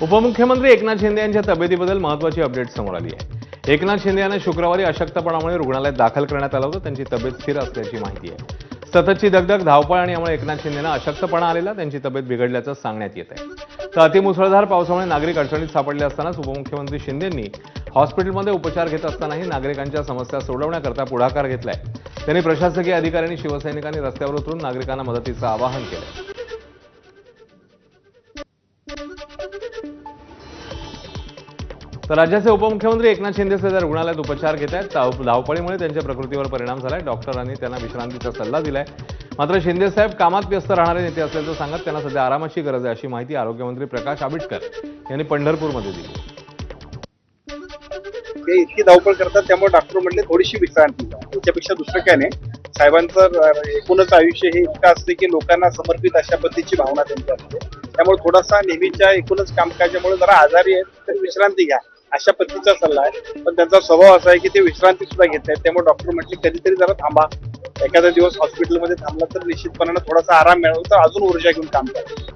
उपमुख्यमंत्री एकनाथ शिंदे यांच्या तब्येतीबद्दल महत्त्वाची अपडेट समोर आली आहे। एकनाथ शिंदे यांना शुक्रवारी अशक्तपणामुळे रुग्णालयात दाखल करण्यात आलं होतं। त्यांची तब्येत स्थिर असल्याची माहिती आहे। सततची दगदग, धावपळ आणि यामुळे एकनाथ शिंदेंना अशक्तपणा आलेला, त्यांची तब्येत बिघडल्याचं सांगण्यात येत आहे। तर अतिमुसळधार पावसामुळे नागरिक अडचणीत सापडले असतानाच उपमुख्यमंत्री शिंदेंनी हॉस्पिटलमध्ये उपचार घेत असतानाही नागरिकांच्या समस्या सोडवण्याकरता पुढाकार घेतलाय। त्यांनी प्रशासकीय अधिकाऱ्यांनी, शिवसैनिकांनी रस्त्यावर उतरून नागरिकांना मदतीचं आवाहन केलं। तर राज्याचे उपमुख्यमंत्री एकनाथ शिंदे सध्या रुग्णालयात उपचार घेत आहेत। धावपळीमुळे त्यांच्या प्रकृतीवर परिणाम झालाय। डॉक्टरांनी त्यांना विश्रांतीचा सल्ला दिलाय। मात्र शिंदे साहेब कामात व्यस्त राहणारे नेते असल्याचं सांगत त्यांना सध्या आरामाची गरज आहे, अशी माहिती आरोग्यमंत्री प्रकाश आंबेडकर यांनी पंढरपूरमध्ये दिली। ते इतकी धावपळ करतात, त्यामुळे डॉक्टर म्हटले थोडीशी विश्रांती घ्या। त्याच्यापेक्षा दुसरं काय नाही। साहेबांचं एकूणच आयुष्य हे इतकं असते की लोकांना समर्पित अशा पद्धतीची भावना त्यांची असते। त्यामुळे थोडासा नेहमीच्या एकूणच कामकाजामुळे जरा आजारी आहेत, तर विश्रांती घ्या अशा पद्धतीचा सल्ला आहे। पण त्यांचा स्वभाव असा आहे की ते विश्रांती सुद्धा घेत नाहीत। त्यामुळे डॉक्टर म्हटले कधीतरी जरा थांबा, एखादा दिवस हॉस्पिटलमध्ये थांबला तर निश्चितपणाने थोडासा आराम मिळाला तर अजून ऊर्जा घेऊन काम करा।